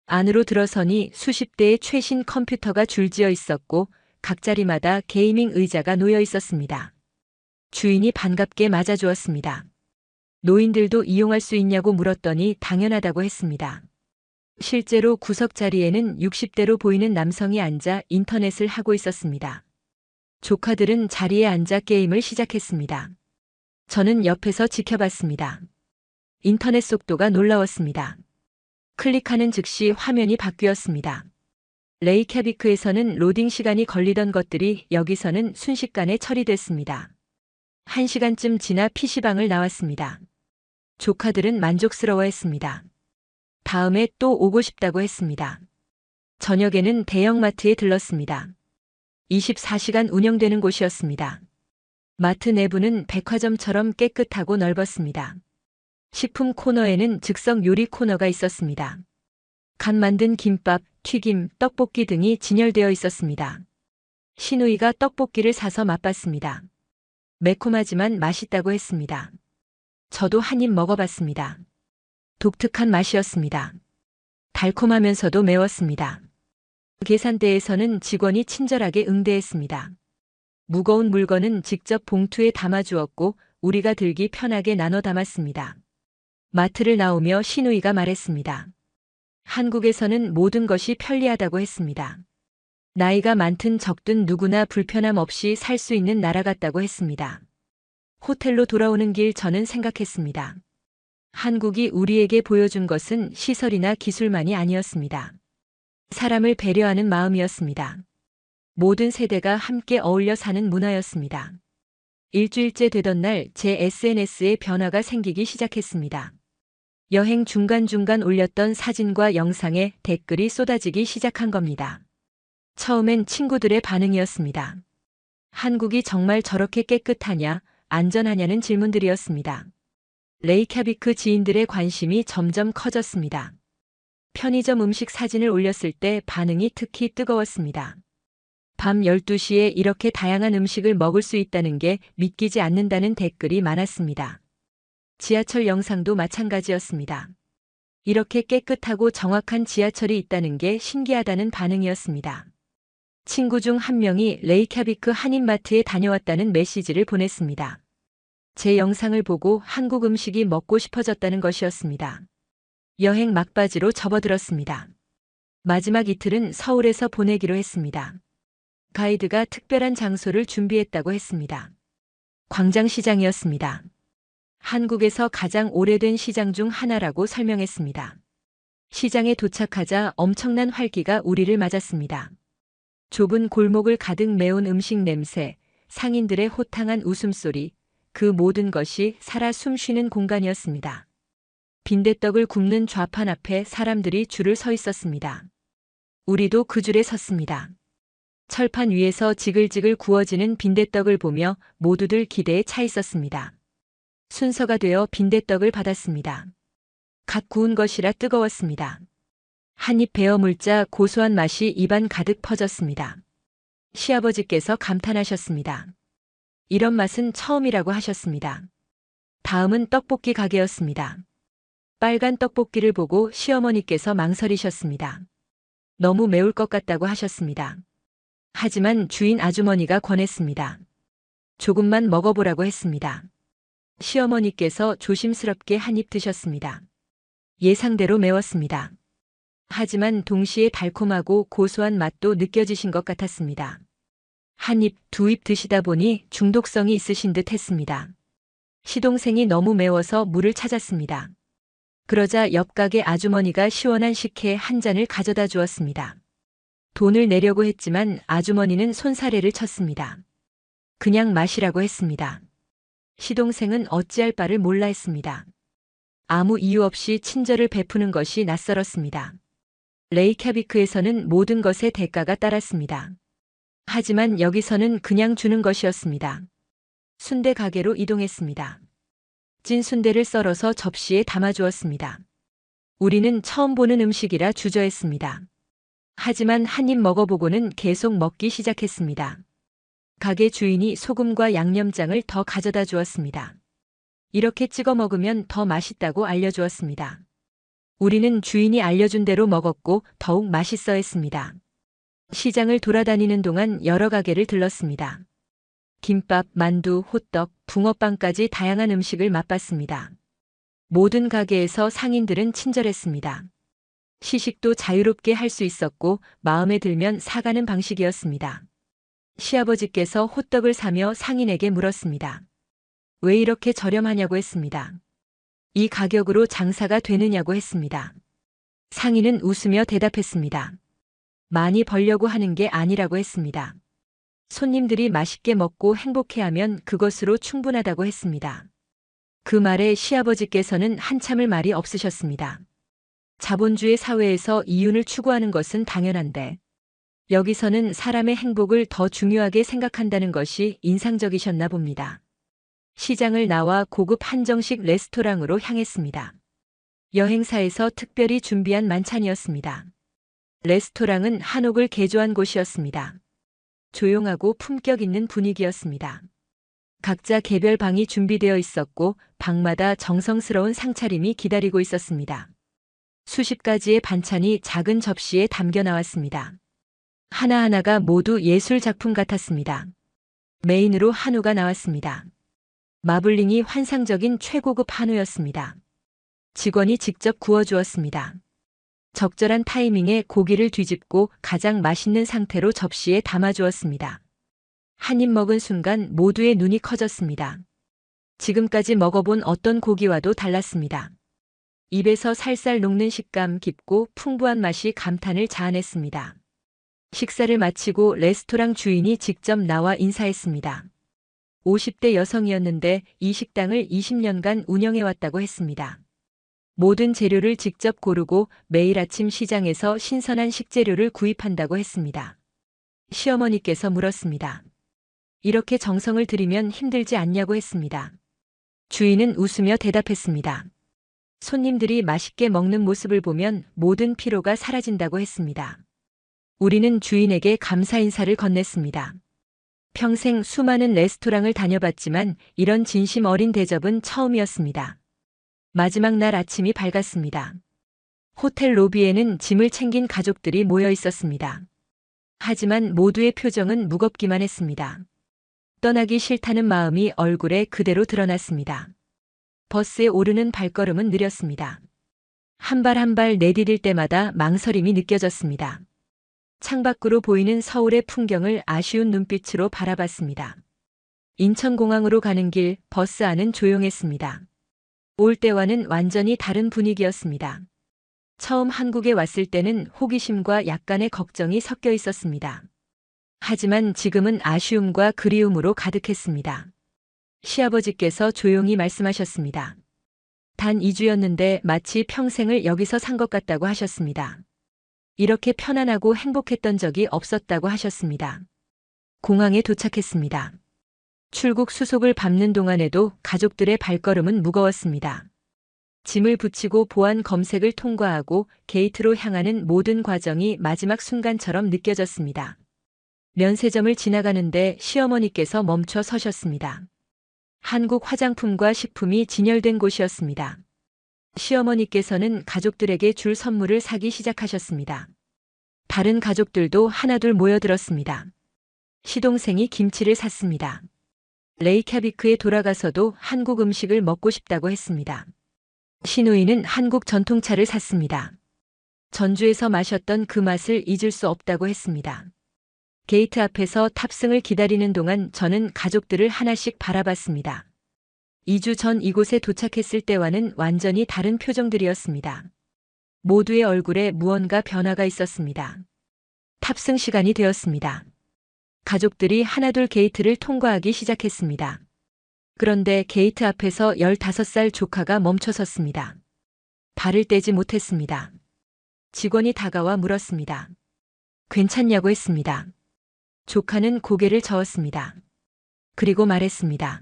안으로 들어서니 수십 대의 최신 컴퓨터가 줄지어 있었고 각 자리마다 게이밍 의자가 놓여 있었습니다. 주인이 반갑게 맞아주었습니다. 노인들도 이용할 수 있냐고 물었더니 당연하다고 했습니다. 실제로 구석 자리에는 60대로 보이는 남성이 앉아 인터넷을 하고 있었습니다. 조카들은 자리에 앉아 게임을 시작했습니다. 저는 옆에서 지켜봤습니다. 인터넷 속도가 놀라웠습니다. 클릭하는 즉시 화면이 바뀌었습니다. 레이캬비크에서는 로딩 시간이 걸리던 것들이 여기서는 순식간에 처리됐습니다. 1시간쯤 지나 PC방을 나왔습니다. 조카들은 만족스러워했습니다. 다음에 또 오고 싶다고 했습니다. 저녁에는 대형마트에 들렀습니다. 24시간 운영되는 곳이었습니다. 마트 내부는 백화점처럼 깨끗하고 넓었습니다. 식품 코너에는 즉석 요리 코너가 있었습니다. 갓 만든 김밥, 튀김, 떡볶이 등이 진열되어 있었습니다. 시누이가 떡볶이를 사서 맛봤습니다. 매콤하지만 맛있다고 했습니다. 저도 한 입 먹어봤습니다. 독특한 맛이었습니다. 달콤하면서도 매웠습니다. 계산대에서는 직원이 친절하게 응대했습니다. 무거운 물건은 직접 봉투에 담아주었고 우리가 들기 편하게 나눠 담았습니다. 마트를 나오며 시누이가 말했습니다. 한국에서는 모든 것이 편리하다고 했습니다. 나이가 많든 적든 누구나 불편함 없이 살 수 있는 나라 같다고 했습니다. 호텔로 돌아오는 길 저는 생각했습니다. 한국이 우리에게 보여준 것은 시설이나 기술만이 아니었습니다. 사람을 배려하는 마음이었습니다. 모든 세대가 함께 어울려 사는 문화였습니다. 일주일째 되던 날 제 SNS에 변화가 생기기 시작했습니다. 여행 중간중간 올렸던 사진과 영상에 댓글이 쏟아지기 시작한 겁니다. 처음엔 친구들의 반응이었습니다. 한국이 정말 저렇게 깨끗하냐, 안전하냐는 질문들이었습니다. 레이캬비크 지인들의 관심이 점점 커졌습니다. 편의점 음식 사진을 올렸을 때 반응이 특히 뜨거웠습니다. 밤 12시에 이렇게 다양한 음식을 먹을 수 있다는 게 믿기지 않는다는 댓글이 많았습니다. 지하철 영상도 마찬가지였습니다. 이렇게 깨끗하고 정확한 지하철이 있다는 게 신기하다는 반응이었습니다. 친구 중 한 명이 레이캬비크 한인마트에 다녀왔다는 메시지를 보냈습니다. 제 영상을 보고 한국 음식이 먹고 싶어졌다는 것이었습니다. 여행 막바지로 접어들었습니다. 마지막 이틀은 서울에서 보내기로 했습니다. 가이드가 특별한 장소를 준비했다고 했습니다. 광장시장이었습니다. 한국에서 가장 오래된 시장 중 하나라고 설명했습니다. 시장에 도착하자 엄청난 활기가 우리를 맞았습니다. 좁은 골목을 가득 메운 음식 냄새, 상인들의 호탕한 웃음소리, 그 모든 것이 살아 숨쉬는 공간이었습니다. 빈대떡을 굽는 좌판 앞에 사람들이 줄을 서 있었습니다. 우리도 그 줄에 섰습니다. 철판 위에서 지글지글 구워지는 빈대떡을 보며 모두들 기대에 차 있었습니다. 순서가 되어 빈대떡을 받았습니다. 갓 구운 것이라 뜨거웠습니다. 한 입 베어 물자 고소한 맛이 입안 가득 퍼졌습니다. 시아버지께서 감탄하셨습니다. 이런 맛은 처음이라고 하셨습니다. 다음은 떡볶이 가게였습니다. 빨간 떡볶이를 보고 시어머니께서 망설이셨습니다. 너무 매울 것 같다고 하셨습니다. 하지만 주인 아주머니가 권했습니다. 조금만 먹어보라고 했습니다. 시어머니께서 조심스럽게 한 입 드셨습니다. 예상대로 매웠습니다. 하지만 동시에 달콤하고 고소한 맛도 느껴지신 것 같았습니다. 한 입, 두 입 드시다 보니 중독성이 있으신 듯 했습니다. 시동생이 너무 매워서 물을 찾았습니다. 그러자 옆 가게 아주머니가 시원한 식혜 한 잔을 가져다 주었습니다. 돈을 내려고 했지만 아주머니는 손사래를 쳤습니다. 그냥 마시라고 했습니다. 시동생은 어찌할 바를 몰라 했습니다. 아무 이유 없이 친절을 베푸는 것이 낯설었습니다. 레이캬비크에서는 모든 것에 대가가 따랐습니다. 하지만 여기서는 그냥 주는 것이었습니다. 순대 가게로 이동했습니다. 찐 순대를 썰어서 접시에 담아주었습니다. 우리는 처음 보는 음식이라 주저했습니다. 하지만 한 입 먹어보고는 계속 먹기 시작했습니다. 가게 주인이 소금과 양념장을 더 가져다 주었습니다. 이렇게 찍어 먹으면 더 맛있다고 알려주었습니다. 우리는 주인이 알려준 대로 먹었고 더욱 맛있어 했습니다. 시장을 돌아다니는 동안 여러 가게를 들렀습니다. 김밥, 만두, 호떡, 붕어빵까지 다양한 음식을 맛봤습니다. 모든 가게에서 상인들은 친절했습니다. 시식도 자유롭게 할 수 있었고 마음에 들면 사가는 방식이었습니다. 시아버지께서 호떡을 사며 상인에게 물었습니다. 왜 이렇게 저렴하냐고 했습니다. 이 가격으로 장사가 되느냐고 했습니다. 상인은 웃으며 대답했습니다. 많이 벌려고 하는 게 아니라고 했습니다. 손님들이 맛있게 먹고 행복해하면 그것으로 충분하다고 했습니다. 그 말에 시아버지께서는 한참을 말이 없으셨습니다. 자본주의 사회에서 이윤을 추구하는 것은 당연한데 여기서는 사람의 행복을 더 중요하게 생각한다는 것이 인상적이셨나 봅니다. 시장을 나와 고급 한정식 레스토랑으로 향했습니다. 여행사에서 특별히 준비한 만찬이었습니다. 레스토랑은 한옥을 개조한 곳이었습니다. 조용하고 품격 있는 분위기였습니다. 각자 개별 방이 준비되어 있었고 방마다 정성스러운 상차림이 기다리고 있었습니다. 수십 가지의 반찬이 작은 접시에 담겨 나왔습니다. 하나하나가 모두 예술 작품 같았습니다. 메인으로 한우가 나왔습니다. 마블링이 환상적인 최고급 한우였습니다. 직원이 직접 구워주었습니다. 적절한 타이밍에 고기를 뒤집고 가장 맛있는 상태로 접시에 담아주었습니다. 한 입 먹은 순간 모두의 눈이 커졌습니다. 지금까지 먹어본 어떤 고기와도 달랐습니다. 입에서 살살 녹는 식감, 깊고 풍부한 맛이 감탄을 자아냈습니다. 식사를 마치고 레스토랑 주인이 직접 나와 인사했습니다. 50대 여성이었는데 이 식당을 20년간 운영해왔다고 했습니다. 모든 재료를 직접 고르고 매일 아침 시장에서 신선한 식재료를 구입한다고 했습니다. 시어머니께서 물었습니다. 이렇게 정성을 들이면 힘들지 않냐고 했습니다. 주인은 웃으며 대답했습니다. 손님들이 맛있게 먹는 모습을 보면 모든 피로가 사라진다고 했습니다. 우리는 주인에게 감사 인사를 건넸습니다. 평생 수많은 레스토랑을 다녀봤지만 이런 진심 어린 대접은 처음이었습니다. 마지막 날 아침이 밝았습니다. 호텔 로비에는 짐을 챙긴 가족들이 모여 있었습니다. 하지만 모두의 표정은 무겁기만 했습니다. 떠나기 싫다는 마음이 얼굴에 그대로 드러났습니다. 버스에 오르는 발걸음은 느렸습니다. 한 발 한 발 내디딜 때마다 망설임이 느껴졌습니다. 창밖으로 보이는 서울의 풍경을 아쉬운 눈빛으로 바라봤습니다. 인천공항으로 가는 길 버스 안은 조용했습니다. 올 때와는 완전히 다른 분위기였습니다. 처음 한국에 왔을 때는 호기심과 약간의 걱정이 섞여 있었습니다. 하지만 지금은 아쉬움과 그리움으로 가득했습니다. 시아버지께서 조용히 말씀하셨습니다. 단 2주였는데 마치 평생을 여기서 산 것 같다고 하셨습니다. 이렇게 편안하고 행복했던 적이 없었다고 하셨습니다. 공항에 도착했습니다. 출국 수속을 밟는 동안에도 가족들의 발걸음은 무거웠습니다. 짐을 붙이고 보안 검색을 통과하고 게이트로 향하는 모든 과정이 마지막 순간처럼 느껴졌습니다. 면세점을 지나가는데 시어머니께서 멈춰 서셨습니다. 한국 화장품과 식품이 진열된 곳이었습니다. 시어머니께서는 가족들에게 줄 선물을 사기 시작하셨습니다. 다른 가족들도 하나둘 모여들었습니다. 시동생이 김치를 샀습니다. 레이캬비크에 돌아가서도 한국 음식을 먹고 싶다고 했습니다. 시누이는 한국 전통차를 샀습니다. 전주에서 마셨던 그 맛을 잊을 수 없다고 했습니다. 게이트 앞에서 탑승을 기다리는 동안 저는 가족들을 하나씩 바라봤습니다. 2주 전 이곳에 도착했을 때와는 완전히 다른 표정들이었습니다. 모두의 얼굴에 무언가 변화가 있었습니다. 탑승 시간이 되었습니다. 가족들이 하나둘 게이트를 통과하기 시작했습니다. 그런데 게이트 앞에서 15살 조카가 멈춰섰습니다. 발을 떼지 못했습니다. 직원이 다가와 물었습니다. 괜찮냐고 했습니다. 조카는 고개를 저었습니다. 그리고 말했습니다.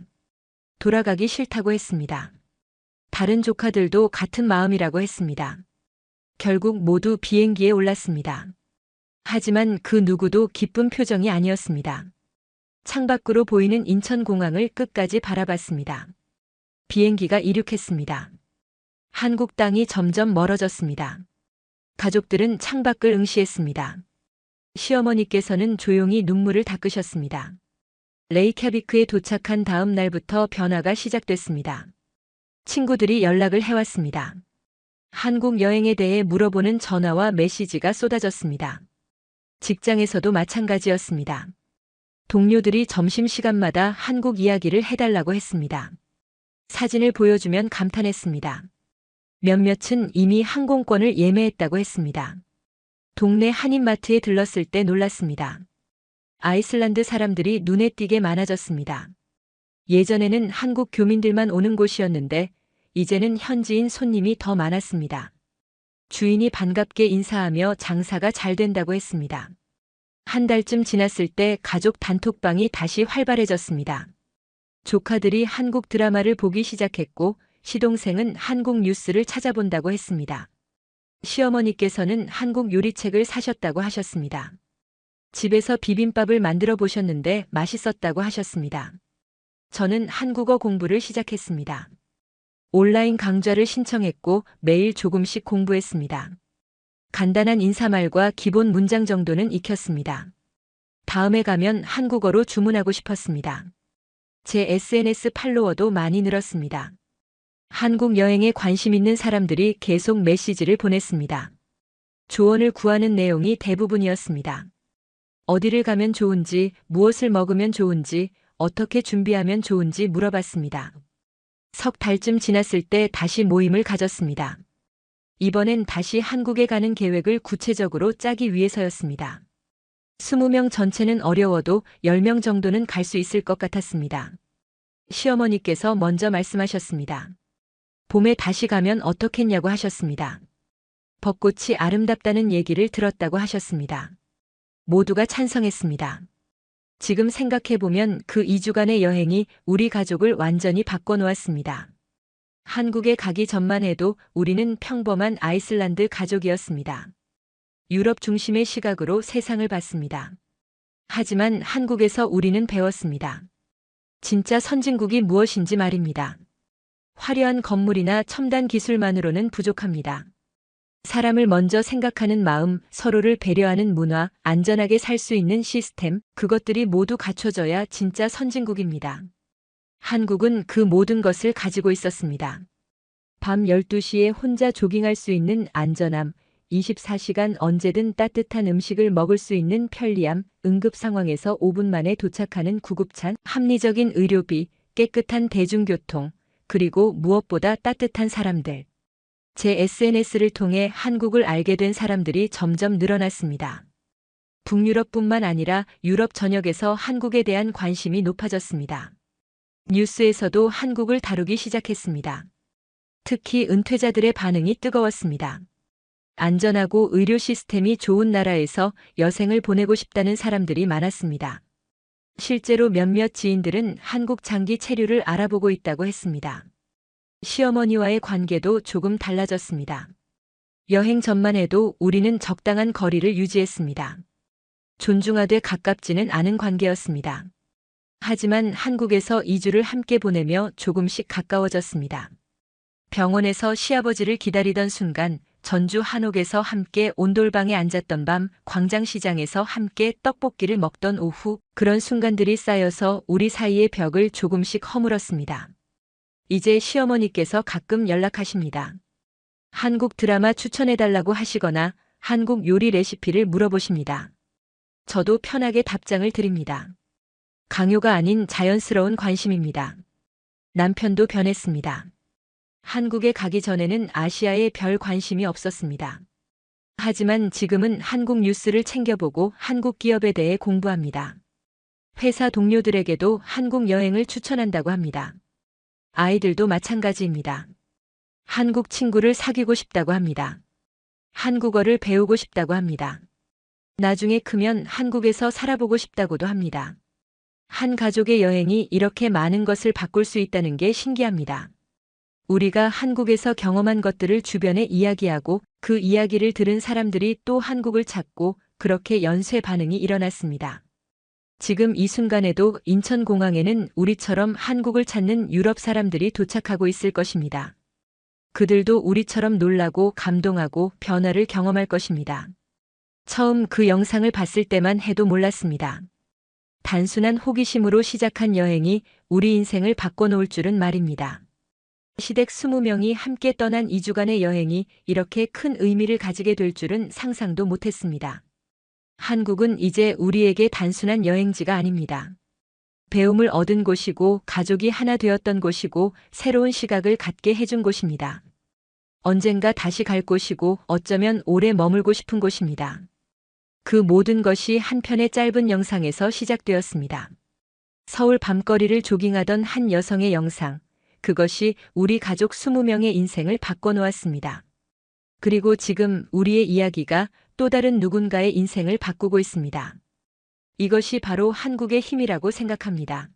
돌아가기 싫다고 했습니다. 다른 조카들도 같은 마음이라고 했습니다. 결국 모두 비행기에 올랐습니다. 하지만 그 누구도 기쁜 표정이 아니었습니다. 창밖으로 보이는 인천공항을 끝까지 바라봤습니다. 비행기가 이륙했습니다. 한국 땅이 점점 멀어졌습니다. 가족들은 창밖을 응시했습니다. 시어머니께서는 조용히 눈물을 닦으셨습니다. 레이캬비크에 도착한 다음 날부터 변화가 시작됐습니다. 친구들이 연락을 해왔습니다. 한국 여행에 대해 물어보는 전화와 메시지가 쏟아졌습니다. 직장에서도 마찬가지였습니다. 동료들이 점심시간마다 한국 이야기를 해달라고 했습니다. 사진을 보여주면 감탄했습니다. 몇몇은 이미 항공권을 예매했다고 했습니다. 동네 한인마트에 들렀을 때 놀랐습니다. 아이슬란드 사람들이 눈에 띄게 많아졌습니다. 예전에는 한국 교민들만 오는 곳이었는데 이제는 현지인 손님이 더 많았습니다. 주인이 반갑게 인사하며 장사가 잘 된다고 했습니다. 한 달쯤 지났을 때 가족 단톡방이 다시 활발해졌습니다. 조카들이 한국 드라마를 보기 시작했고 시동생은 한국 뉴스를 찾아본다고 했습니다. 시어머니께서는 한국 요리책을 사셨다고 하셨습니다. 집에서 비빔밥을 만들어 보셨는데 맛있었다고 하셨습니다. 저는 한국어 공부를 시작했습니다. 온라인 강좌를 신청했고 매일 조금씩 공부했습니다. 간단한 인사말과 기본 문장 정도는 익혔습니다. 다음에 가면 한국어로 주문하고 싶었습니다. 제 SNS 팔로워도 많이 늘었습니다. 한국 여행에 관심 있는 사람들이 계속 메시지를 보냈습니다. 조언을 구하는 내용이 대부분이었습니다. 어디를 가면 좋은지, 무엇을 먹으면 좋은지, 어떻게 준비하면 좋은지 물어봤습니다. 석 달쯤 지났을 때 다시 모임을 가졌습니다. 이번엔 다시 한국에 가는 계획을 구체적으로 짜기 위해서였습니다. 20명 전체는 어려워도 10명 정도는 갈 수 있을 것 같았습니다. 시어머니께서 먼저 말씀하셨습니다. 봄에 다시 가면 어떻겠냐고 하셨습니다. 벚꽃이 아름답다는 얘기를 들었다고 하셨습니다. 모두가 찬성했습니다. 지금 생각해보면 그 2주간의 여행이 우리 가족을 완전히 바꿔놓았습니다. 한국에 가기 전만 해도 우리는 평범한 아이슬란드 가족이었습니다. 유럽 중심의 시각으로 세상을 봤습니다. 하지만 한국에서 우리는 배웠습니다. 진짜 선진국이 무엇인지 말입니다. 화려한 건물이나 첨단 기술만으로는 부족합니다. 사람을 먼저 생각하는 마음, 서로를 배려하는 문화, 안전하게 살 수 있는 시스템, 그것들이 모두 갖춰져야 진짜 선진국입니다. 한국은 그 모든 것을 가지고 있었습니다. 밤 12시에 혼자 조깅할 수 있는 안전함, 24시간 언제든 따뜻한 음식을 먹을 수 있는 편리함, 응급 상황에서 5분 만에 도착하는 구급차, 합리적인 의료비, 깨끗한 대중교통, 그리고 무엇보다 따뜻한 사람들. 제 SNS를 통해 한국을 알게 된 사람들이 점점 늘어났습니다. 북유럽뿐만 아니라 유럽 전역에서 한국에 대한 관심이 높아졌습니다. 뉴스에서도 한국을 다루기 시작했습니다. 특히 은퇴자들의 반응이 뜨거웠습니다. 안전하고 의료 시스템이 좋은 나라에서 여생을 보내고 싶다는 사람들이 많았습니다. 실제로 몇몇 지인들은 한국 장기 체류를 알아보고 있다고 했습니다. 시어머니와의 관계도 조금 달라졌습니다. 여행 전만 해도 우리는 적당한 거리를 유지했습니다. 존중하되 가깝지는 않은 관계였습니다. 하지만 한국에서 2주를 함께 보내며 조금씩 가까워졌습니다. 병원에서 시아버지를 기다리던 순간, 전주 한옥에서 함께 온돌방에 앉았던 밤, 광장시장에서 함께 떡볶이를 먹던 오후, 그런 순간들이 쌓여서 우리 사이의 벽을 조금씩 허물었습니다. 이제 시어머니께서 가끔 연락하십니다. 한국 드라마 추천해달라고 하시거나 한국 요리 레시피를 물어보십니다. 저도 편하게 답장을 드립니다. 강요가 아닌 자연스러운 관심입니다. 남편도 변했습니다. 한국에 가기 전에는 아시아에 별 관심이 없었습니다. 하지만 지금은 한국 뉴스를 챙겨보고 한국 기업에 대해 공부합니다. 회사 동료들에게도 한국 여행을 추천한다고 합니다. 아이들도 마찬가지입니다. 한국 친구를 사귀고 싶다고 합니다. 한국어를 배우고 싶다고 합니다. 나중에 크면 한국에서 살아보고 싶다고도 합니다. 한 가족의 여행이 이렇게 많은 것을 바꿀 수 있다는 게 신기합니다. 우리가 한국에서 경험한 것들을 주변에 이야기하고 그 이야기를 들은 사람들이 또 한국을 찾고 그렇게 연쇄 반응이 일어났습니다. 지금 이 순간에도 인천공항에는 우리처럼 한국을 찾는 유럽 사람들이 도착하고 있을 것입니다. 그들도 우리처럼 놀라고 감동하고 변화를 경험할 것입니다. 처음 그 영상을 봤을 때만 해도 몰랐습니다. 단순한 호기심으로 시작한 여행이 우리 인생을 바꿔놓을 줄은 말입니다. 시댁 20명이 함께 떠난 2주간의 여행이 이렇게 큰 의미를 가지게 될 줄은 상상도 못했습니다. 한국은 이제 우리에게 단순한 여행지가 아닙니다. 배움을 얻은 곳이고 가족이 하나 되었던 곳이고 새로운 시각을 갖게 해준 곳입니다. 언젠가 다시 갈 곳이고 어쩌면 오래 머물고 싶은 곳입니다. 그 모든 것이 한 편의 짧은 영상에서 시작되었습니다. 서울 밤거리를 조깅하던 한 여성의 영상. 그것이 우리 가족 20명의 인생을 바꿔놓았습니다. 그리고 지금 우리의 이야기가 또 다른 누군가의 인생을 바꾸고 있습니다. 이것이 바로 한국의 힘이라고 생각합니다.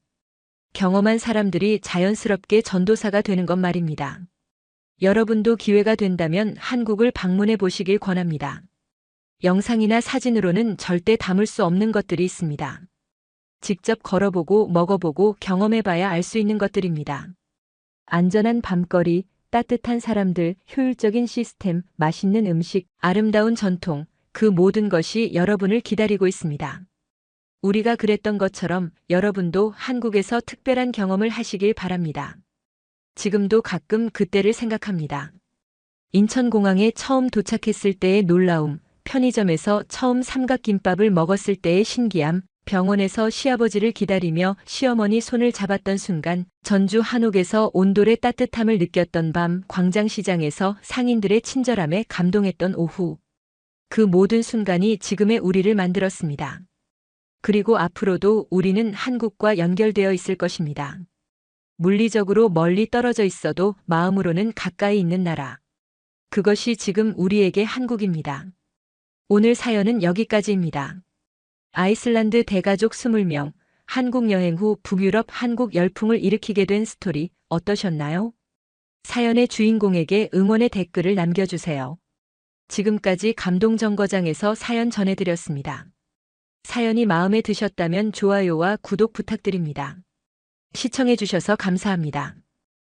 경험한 사람들이 자연스럽게 전도사가 되는 것 말입니다. 여러분도 기회가 된다면 한국을 방문해 보시길 권합니다. 영상이나 사진으로는 절대 담을 수 없는 것들이 있습니다. 직접 걸어보고 먹어보고 경험해봐야 알 수 있는 것들입니다. 안전한 밤거리, 따뜻한 사람들, 효율적인 시스템, 맛있는 음식, 아름다운 전통, 그 모든 것이 여러분을 기다리고 있습니다. 우리가 그랬던 것처럼 여러분도 한국에서 특별한 경험을 하시길 바랍니다. 지금도 가끔 그때를 생각합니다. 인천공항에 처음 도착했을 때의 놀라움, 편의점에서 처음 삼각김밥을 먹었을 때의 신기함, 병원에서 시아버지를 기다리며 시어머니 손을 잡았던 순간, 전주 한옥에서 온돌의 따뜻함을 느꼈던 밤, 광장시장에서 상인들의 친절함에 감동했던 오후. 그 모든 순간이 지금의 우리를 만들었습니다. 그리고 앞으로도 우리는 한국과 연결되어 있을 것입니다. 물리적으로 멀리 떨어져 있어도 마음으로는 가까이 있는 나라. 그것이 지금 우리에게 한국입니다. 오늘 사연은 여기까지입니다. 아이슬란드 대가족 20명, 한국 여행 후 북유럽 한국 열풍을 일으키게 된 스토리 어떠셨나요? 사연의 주인공에게 응원의 댓글을 남겨주세요. 지금까지 감동정거장에서 사연 전해드렸습니다. 사연이 마음에 드셨다면 좋아요와 구독 부탁드립니다. 시청해주셔서 감사합니다.